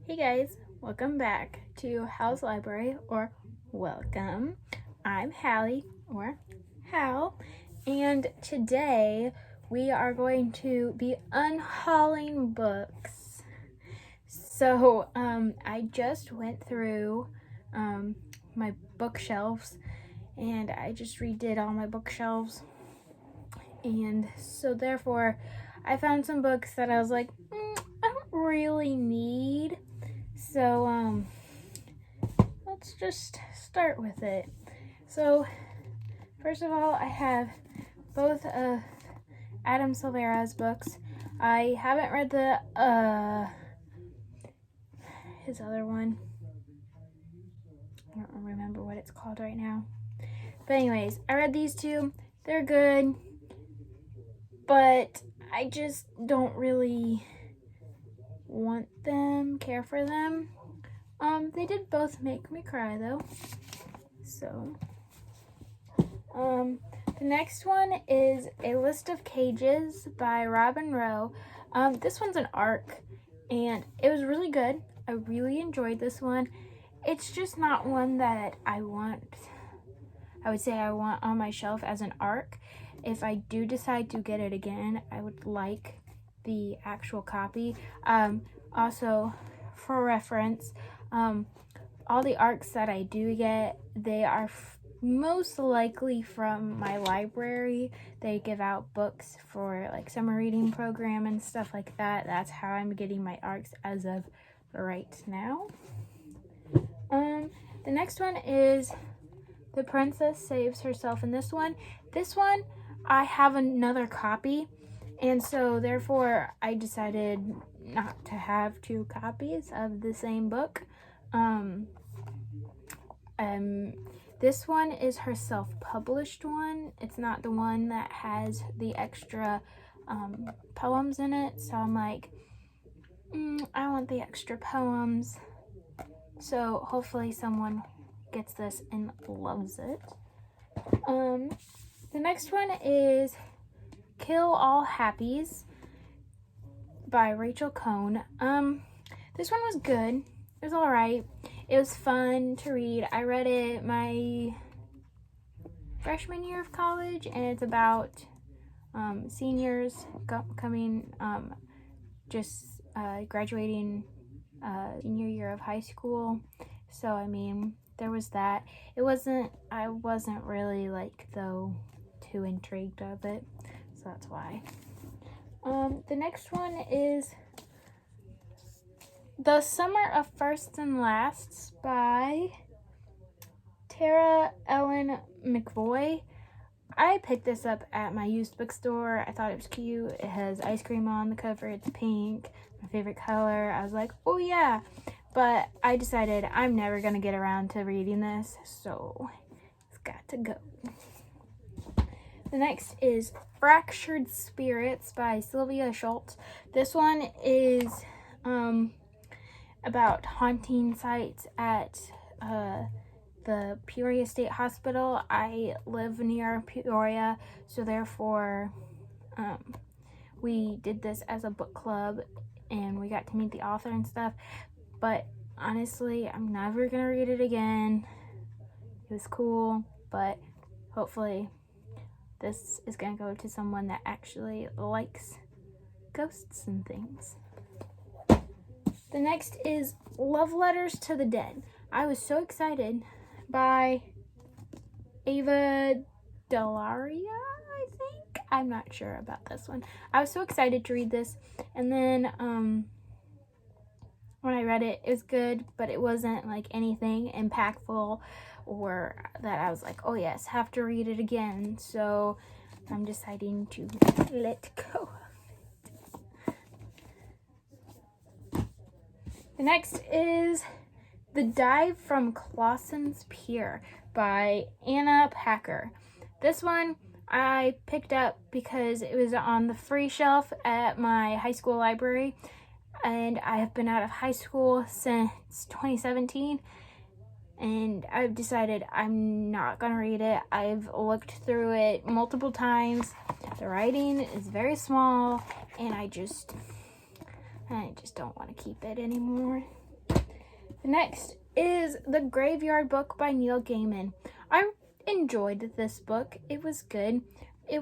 Hey guys, welcome back to Hal's Library, or welcome. I'm Hallie, or Hal, and today we are going to be unhauling books. So, I just went through my bookshelves, and I just redid all my bookshelves, and so therefore I found some books that I was like, I don't really need. So, let's just start with it. So, first of all, I have both of Adam Salera's books. I haven't read his other one. I don't remember what it's called right now. But anyways, I read these two. They're good, but I just don't really want them, care for them. They did both make me cry though. So, the next one is A List of Cages by Robin Rowe. This one's an arc, and it was really good. I really enjoyed this one. It's just not one that I would say I want on my shelf as an arc. If I do decide to get it again, I would like the actual copy. Also, for reference, all the arcs that I do get, they are most likely from my library. They give out books for like summer reading program and stuff like that. That's how I'm getting my arcs as of right now. The next one is The Princess Saves Herself. In this one, I have another copy, and so therefore I decided not to have two copies of the same book. This one is her self-published one. It's not the one that has the extra poems in it. So I'm like, I want the extra poems. So hopefully someone gets this and loves it. The next one is Kill All Happies by Rachel Cohn. This one was good. It was alright. It was fun to read. I read it my freshman year of college, and it's about seniors coming, graduating senior year of high school. So, I mean, there was that. I wasn't really too intrigued of it, so that's why. The next one is The Summer of Firsts and Lasts by Tara Ellen McVoy. I picked this up at my used bookstore. I thought it was cute. It has ice cream on the cover. It's pink, my favorite color. I was like, oh yeah. But I decided I'm never going to get around to reading this, so it's got to go. The next is Fractured Spirits by Sylvia Schultz. This one is about haunting sites at the Peoria State Hospital. I live near Peoria, so therefore we did this as a book club, and we got to meet the author and stuff. But honestly, I'm never gonna read it again. It was cool, but hopefully this is gonna go to someone that actually likes ghosts and things. The next is Love Letters to the Dead. I was so excited, by Ava Delaria, I think. I'm not sure about this one. I was so excited to read this, and then when I read it, it was good, but it wasn't like anything impactful or that I was like, oh yes, have to read it again. So I'm deciding to let go. The next is The Dive from Clausen Spear by Anna Packer. This one I picked up because it was on the free shelf at my high school library, and I have been out of high school since 2017, and I've decided I'm not gonna read it. I've looked through it multiple times. The writing is very small, and I just don't want to keep it anymore. next is The Graveyard Book by Neil Gaiman. I enjoyed this book. It was good. I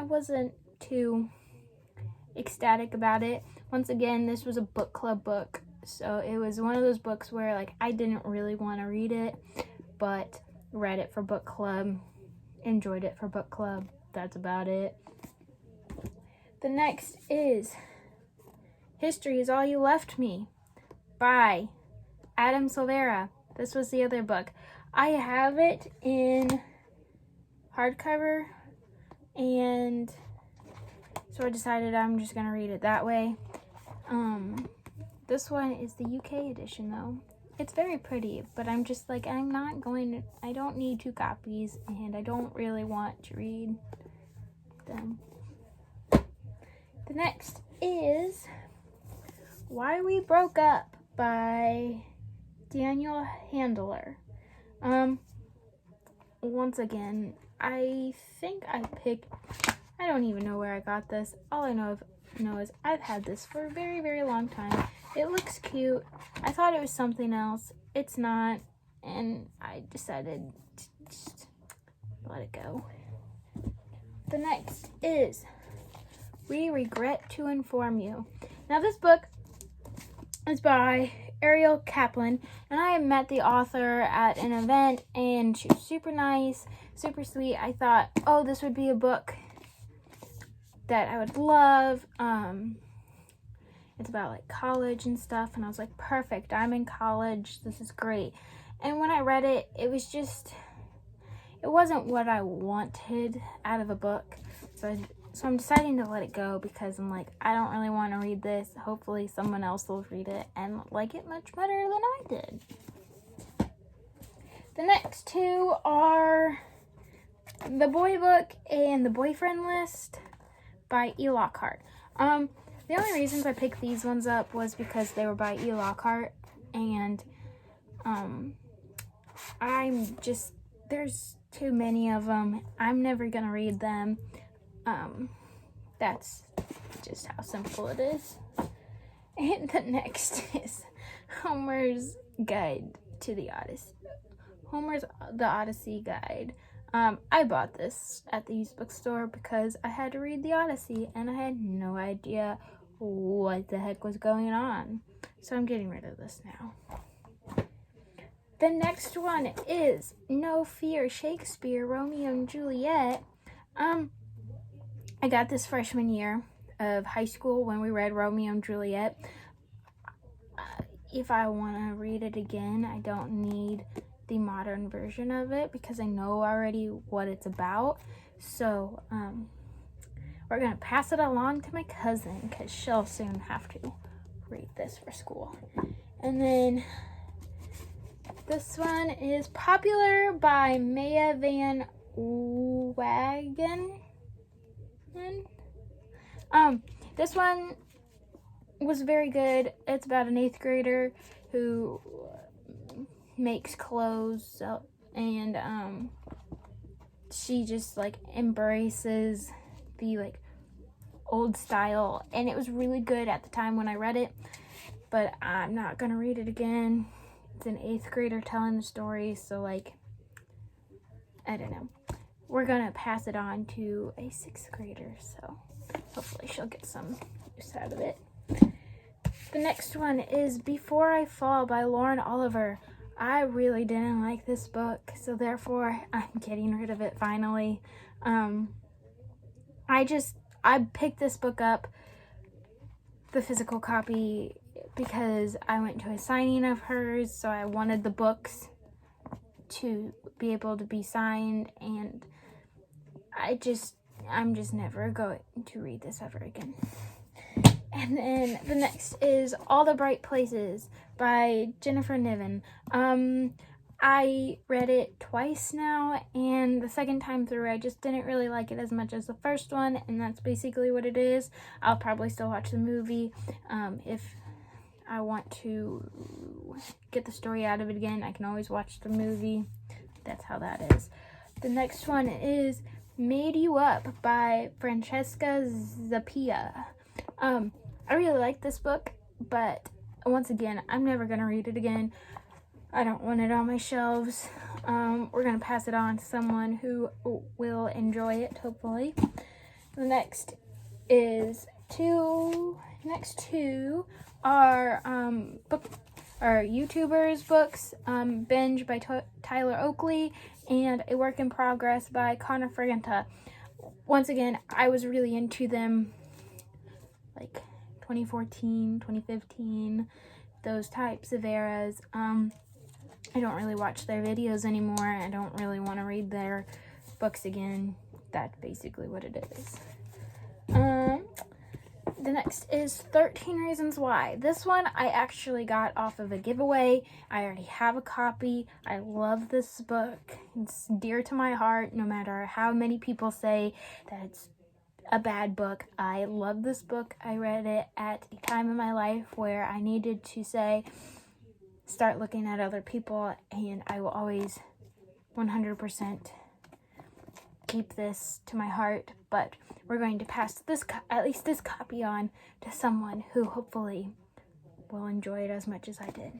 wasn't too ecstatic about it. Once again, this was a book club book. So it was one of those books where like I didn't really want to read it, but read it for book club, enjoyed it for book club. That's about it. The next is History Is All You Left Me by Adam Salera. This was the other book. I have it in hardcover, and so I decided I'm just going to read it that way. This one is the UK edition though. It's very pretty, but I'm just like, I don't need 2 copies, and I don't really want to read them. The next is Why We Broke Up by Daniel Handler. Once again, I think I don't even know where I got this. All I know is I've had this for a very, very long time. It looks cute. I thought it was something else. It's not, and I decided to just let it go. The next is We Regret to Inform You. Now this book is by Arielle Kaplan, and I met the author at an event, and she was super nice, super sweet. I thought, oh, this would be a book that I would love. It's about like college and stuff, and I was like, perfect, I'm in college, this is great. And when I read it, it wasn't what I wanted out of a book. So I'm deciding to let it go, because I'm like, I don't really want to read this. Hopefully someone else will read it and like it much better than I did. The next 2 are The Boy Book and The Boyfriend List by Lockhart. The only reasons I picked these ones up was because they were by Lockhart, and there's too many of them. I'm never gonna read them. That's just how simple it is. And the next is Homer's Guide to the Odyssey. Homer's The Odyssey Guide. I bought this at the used bookstore because I had to read the Odyssey, and I had no idea what the heck was going on. So I'm getting rid of this now. The next one is No Fear, Shakespeare, Romeo and Juliet. I got this freshman year of high school when we read Romeo and Juliet. If I want to read it again, I don't need the modern version of it because I know already what it's about. So we're going to pass it along to my cousin because she'll soon have to read this for school. And then this one is Popular by Maya Van Wagen. This one was very good. It's about an 8th grader who makes clothes, and she just like embraces the like old style, and it was really good at the time when I read it, but I'm not gonna read it again. It's an 8th grader telling the story, so like I don't know. We're gonna pass it on to a 6th grader, so hopefully she'll get some use out of it. The next one is Before I Fall by Lauren Oliver. I really didn't like this book, so therefore I'm getting rid of it finally. I picked this book up, the physical copy, because I went to a signing of hers, so I wanted the books to be able to be signed, and I'm just never going to read this ever again. And then the next is All the Bright Places by Jennifer Niven. I read it twice now, and the second time through I just didn't really like it as much as the first one, and that's basically what it is. I'll probably still watch the movie. If I want to get the story out of it again, I can always watch the movie. That's how that is. The next one is Made You Up by Francesca Zappia. I really like this book, but once again, I'm never going to read it again. I don't want it on my shelves. We're going to pass it on to someone who will enjoy it, hopefully. The next two are YouTubers books, Binge by Tyler Oakley and A Work in Progress by Connor Fraganta. Once again, I was really into them like 2014, 2015, those types of eras. I don't really watch their videos anymore. I don't really want to read their books again. That's basically what it is. The next is 13 Reasons Why. This one I actually got off of a giveaway. I already have a copy. I love this book. It's dear to my heart, no matter how many people say that it's a bad book. I love this book. I read it at a time in my life where I needed to start looking at other people, and I will always 100% keep this to my heart. But we're going to pass at least this copy on to someone who hopefully will enjoy it as much as I did.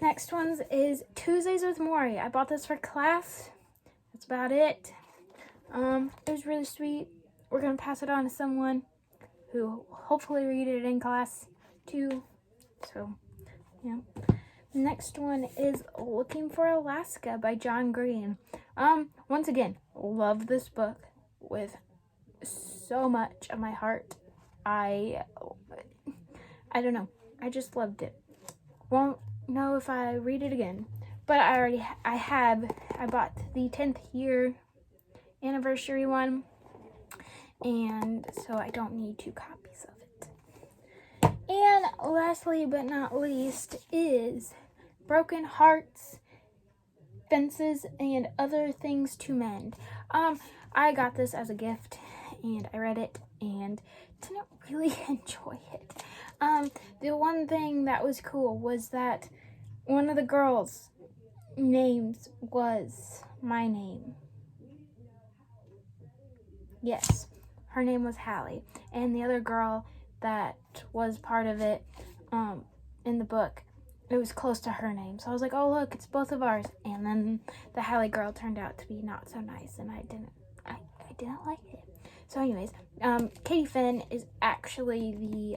Next one is Tuesdays with Maurey. I bought this for class. That's about it. It was really sweet. We're going to pass it on to someone who hopefully read it in class too. So, yeah. Next one is Looking for Alaska by John Green. Once again, love this book with so much of my heart. I don't know. I just loved it. Won't know if I read it again. But I bought the 10th year anniversary one. And so I don't need 2 copies of it. And lastly but not least is Broken Hearts, Fences, and Other Things to Mend. I got this as a gift, and I read it, and didn't really enjoy it. The one thing that was cool was that one of the girls' names was my name. Yes, her name was Hallie, and the other girl that was part of it, in the book, it was close to her name. So I was like, oh look, it's both of ours. And then the Hallie girl turned out to be not so nice, and I didn't like it. So anyways, Katie Finn is actually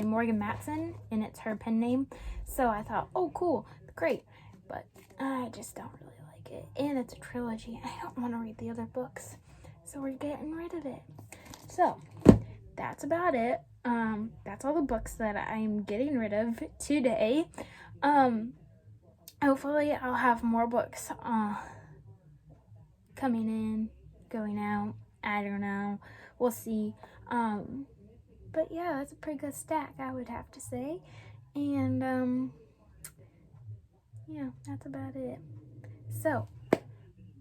Morgan Matson, and it's her pen name. So I thought, oh cool, great. But I just don't really like it. And it's a trilogy. I don't want to read the other books. So we're getting rid of it. So that's about it. That's all the books that I'm getting rid of today. Hopefully I'll have more books coming in, going out. I don't know. We'll see. But yeah, that's a pretty good stack, I would have to say. And yeah, that's about it. So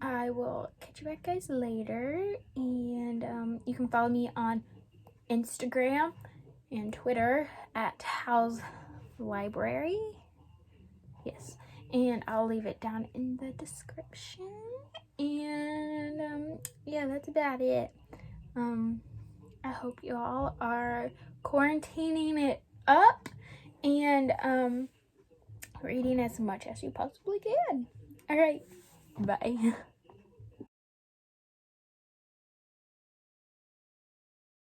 I will catch you back guys later, and you can follow me on Instagram and Twitter at House Library. Yes, and I'll leave it down in the description. And yeah, that's about it. I hope you all are quarantining it up and reading as much as you possibly can. All right, bye.